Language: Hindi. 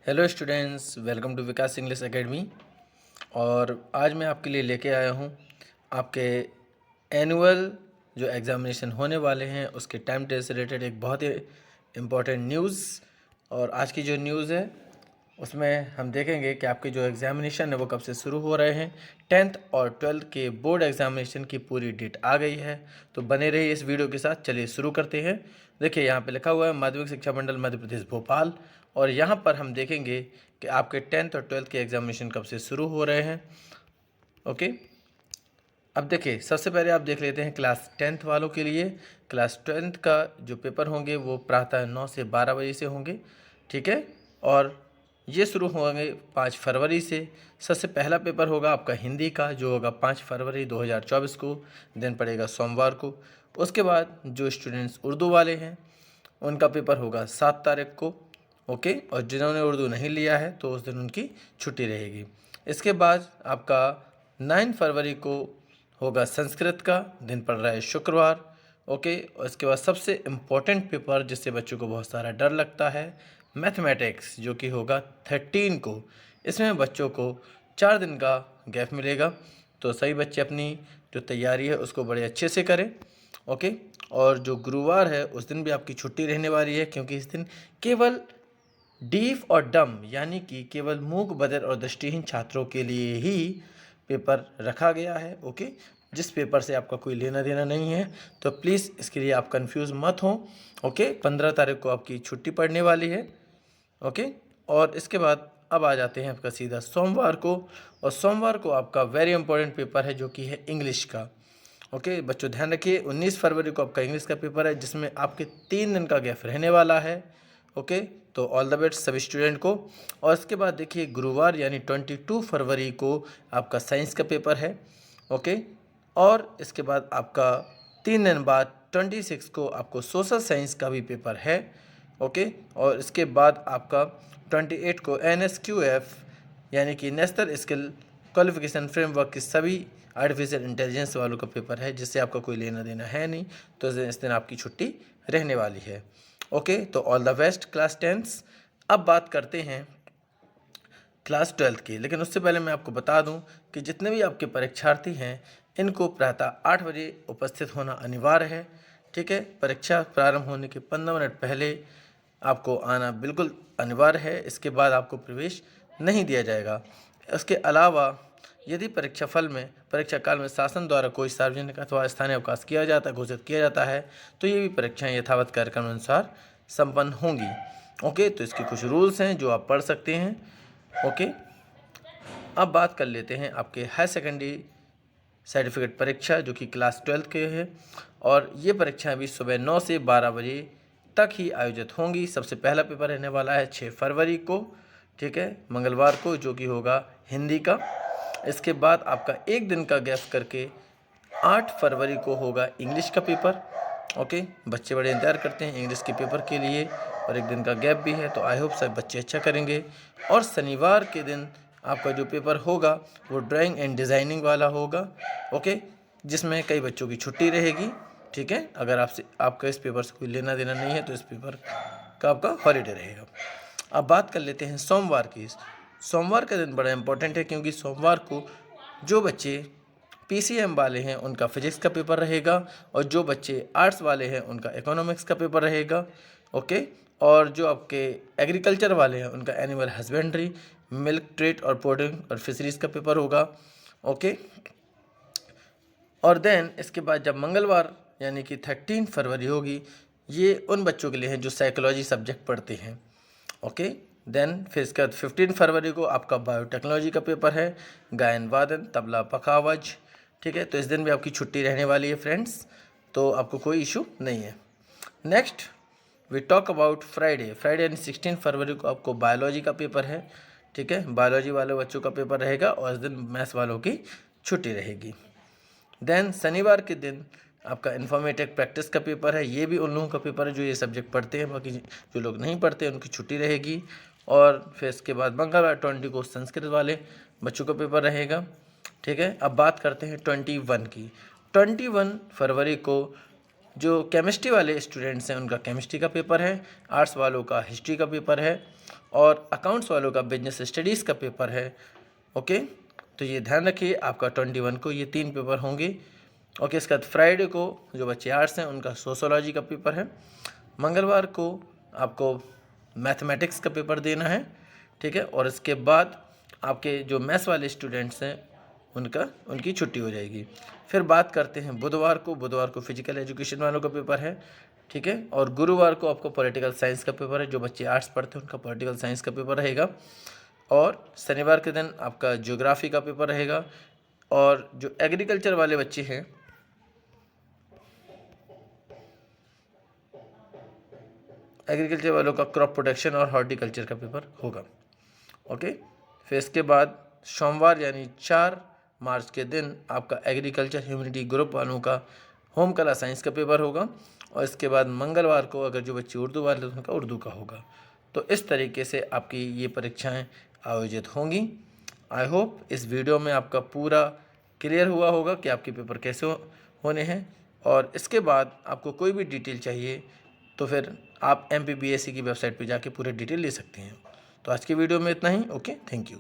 Hello students, welcome to Vikas English academy. और आज मैं आपके लिए लेके आया हूँ आपके एनुअल जो एग्ज़ामिनेशन होने वाले हैं उसके टाइम टेबल से रिलेटेड एक बहुत ही इम्पोर्टेंट न्यूज़। और आज की जो न्यूज़ है उसमें हम देखेंगे कि आपके जो एग्ज़ामिनेशन है वो कब से शुरू हो रहे हैं। 10th और 12th के बोर्ड एग्ज़ामिनेशन की पूरी डेट आ गई है, तो बने रहिए इस वीडियो के साथ। चलिए शुरू करते हैं। देखिए यहाँ पे लिखा हुआ है माध्यमिक शिक्षा मंडल मध्य प्रदेश भोपाल, और यहाँ पर हम देखेंगे कि आपके 10th और 12th के एग्ज़ामिनेशन कब से शुरू हो रहे हैं। ओके, अब देखिए सबसे पहले आप देख लेते हैं क्लास 10th वालों के लिए। क्लास 10th का जो पेपर होंगे वो प्रातः 9 से 12 बजे से होंगे, ठीक है। और ये शुरू होंगे 5 फरवरी से। सबसे पहला पेपर होगा आपका हिंदी का, जो होगा 5 फरवरी 2024 को, दिन पड़ेगा सोमवार को। उसके बाद जो स्टूडेंट्स उर्दू वाले हैं उनका पेपर होगा 7 तारीख को, ओके। और जिन्होंने उर्दू नहीं लिया है तो उस दिन उनकी छुट्टी रहेगी। इसके बाद आपका 9 फरवरी को होगा संस्कृत का, दिन पड़ रहा है शुक्रवार, ओके। और इसके बाद सबसे इम्पोर्टेंट पेपर जिससे बच्चों को बहुत सारा डर लगता है, मैथमेटिक्स, जो कि होगा 13 को। इसमें बच्चों को 4 दिन का गैप मिलेगा, तो सभी बच्चे अपनी जो तैयारी है उसको बड़े अच्छे से करें, ओके। और जो गुरुवार है उस दिन भी आपकी छुट्टी रहने वाली है, क्योंकि इस दिन केवल डीफ और डम यानी कि केवल मूक बधिर और दृष्टिहीन छात्रों के लिए ही पेपर रखा गया है, ओके। जिस पेपर से आपका कोई लेना देना नहीं है, तो प्लीज़ इसके लिए आप कंफ्यूज मत हो, ओके। 15 तारीख को आपकी छुट्टी पड़ने वाली है, ओके। और इसके बाद अब आ जाते हैं आपका सीधा सोमवार को। और सोमवार को आपका वेरी इंपॉर्टेंट पेपर है जो कि है इंग्लिश का, ओके। बच्चों ध्यान रखिए 19 फरवरी को आपका इंग्लिश का पेपर है, जिसमें आपके 3 दिन का गैप रहने वाला है, ओके। तो ऑल द बेस्ट सभी स्टूडेंट को। और इसके बाद देखिए गुरुवार यानी 22 फरवरी को आपका साइंस का पेपर है, ओके। और इसके बाद आपका 3 दिन बाद 26 को आपको सोशल साइंस का भी पेपर है, ओके। और इसके बाद आपका 28 को NSQF यानी कि नेशनल स्किल क्वालिफिकेशन फ्रेमवर्क की सभी आर्टिफिशियल इंटेलिजेंस वालों का पेपर है, जिससे आपका कोई लेना देना है नहीं, तो इस दिन आपकी छुट्टी रहने वाली है, ओके। तो all the best class 10th। अब बात करते हैं क्लास 12th की, लेकिन उससे पहले मैं आपको बता दूं कि जितने भी आपके परीक्षार्थी हैं इनको प्रातः 8 बजे उपस्थित होना अनिवार्य है, ठीक है। परीक्षा प्रारंभ होने के 15 मिनट पहले आपको आना बिल्कुल अनिवार्य है। इसके बाद आपको प्रवेश नहीं दिया जाएगा। इसके अलावा यदि परीक्षा काल में शासन द्वारा कोई सार्वजनिक अथवा स्थानीय अवकाश किया जाता है, घोषित किया जाता है, तो ये भी परीक्षाएं यथावत कार्यक्रम अनुसार संपन्न होंगी, ओके। तो इसके कुछ रूल्स हैं जो आप पढ़ सकते हैं, ओके। अब बात कर लेते हैं आपके हायर सेकेंडरी सर्टिफिकेट परीक्षा, जो कि क्लास 12th के है। और ये परीक्षाएं भी सुबह 9 से 12 बजे तक ही आयोजित होंगी। सबसे पहला पेपर रहने वाला है 6 फरवरी को, ठीक है, मंगलवार को, जो कि होगा हिंदी का। इसके बाद आपका एक दिन का गैप करके 8 फरवरी को होगा इंग्लिश का पेपर, ओके। बच्चे बड़े इंतजार करते हैं इंग्लिश के पेपर के लिए, और एक दिन का गैप भी है, तो आई होप सब बच्चे अच्छा करेंगे। और शनिवार के दिन आपका जो पेपर होगा वो ड्राइंग एंड डिज़ाइनिंग वाला होगा, ओके, जिसमें कई बच्चों की छुट्टी रहेगी, ठीक है। अगर आपका इस पेपर से कोई लेना देना नहीं है तो इस पेपर का आपका हॉलीडे रहेगा। अब बात कर लेते हैं सोमवार की। सोमवार का दिन बड़ा इंपॉर्टेंट है, क्योंकि सोमवार को जो बच्चे PCM वाले हैं उनका फिजिक्स का पेपर रहेगा, और जो बच्चे आर्ट्स वाले हैं उनका इकोनॉमिक्स का पेपर रहेगा, ओके। और जो आपके एग्रीकल्चर वाले हैं उनका एनिमल हस्बेंड्री, मिल्क ट्रेड और पोल्ट्री और फिशरीज़ का पेपर होगा, ओके। और देन इसके बाद जब मंगलवार यानी कि 13 फरवरी होगी, ये उन बच्चों के लिए है जो साइकोलॉजी सब्जेक्ट पढ़ते हैं, ओके। देन फिर इसके बाद 15 फरवरी को आपका बायोटेक्नोलॉजी का पेपर है, गायन वादन तबला पखावज, ठीक है। तो इस दिन भी आपकी छुट्टी रहने वाली है फ्रेंड्स, तो आपको कोई इशू नहीं है। Next we talk about Friday यानी 16 फरवरी को आपको बायोलॉजी का पेपर है, ठीक है। बायोलॉजी वाले बच्चों का पेपर रहेगा, और इस दिन मैथ्स वालों की छुट्टी रहेगी। देन शनिवार के दिन आपका इन्फॉर्मेटिव प्रैक्टिस का पेपर है। ये भी उन लोगों का पेपर है जो ये सब्जेक्ट पढ़ते हैं, बाकी जो लोग नहीं पढ़ते उनकी छुट्टी रहेगी। और फिर इसके बाद मंगलवार 20 को संस्कृत वाले बच्चों का पेपर रहेगा, ठीक है। अब बात करते हैं 21 की। 21 फरवरी को जो केमिस्ट्री वाले स्टूडेंट्स हैं उनका केमिस्ट्री का पेपर है, आर्ट्स वालों का हिस्ट्री का पेपर है, और अकाउंट्स वालों का बिजनेस स्टडीज़ का पेपर है। ओके, तो ये ध्यान रखिए आपका 21 को ये 3 पेपर होंगे। ओके, इसके बाद फ्राइडे को जो बच्चे आर्ट्स हैं उनका सोशोलॉजी का पेपर है। मंगलवार को आपको मैथमेटिक्स का पेपर देना है, ठीक है। और इसके बाद आपके जो मैथ्स वाले स्टूडेंट्स हैं उनकी छुट्टी हो जाएगी। फिर बात करते हैं बुधवार को फिजिकल एजुकेशन वालों का पेपर है, ठीक है। और गुरुवार को आपको पॉलिटिकल साइंस का पेपर है, जो बच्चे आर्ट्स पढ़ते हैं उनका पॉलिटिकल साइंस का पेपर रहेगा। और शनिवार के दिन आपका ज्योग्राफी का पेपर रहेगा। और जो एग्रीकल्चर वाले बच्चे हैं, एग्रीकल्चर वालों का क्रॉप प्रोटेक्शन और हॉर्टिकल्चर का पेपर होगा। ओके, फिर इसके बाद सोमवार यानी 4 मार्च के दिन आपका एग्रीकल्चर ह्यूमैनिटी ग्रुप वालों का होम कला साइंस का पेपर होगा। और इसके बाद मंगलवार को अगर जो बच्चे उर्दू वाले हैं उनका उर्दू का होगा। तो इस तरीके से आपकी ये परीक्षाएं आयोजित होंगी। आई होप इस वीडियो में आपका पूरा क्लियर हुआ होगा कि आपके पेपर कैसे होने हैं। और इसके बाद आपको कोई भी डिटेल चाहिए तो फिर आप MPBSE की वेबसाइट पे जाके पूरे डिटेल ले सकते हैं। तो आज की वीडियो में इतना ही। Okay, thank you.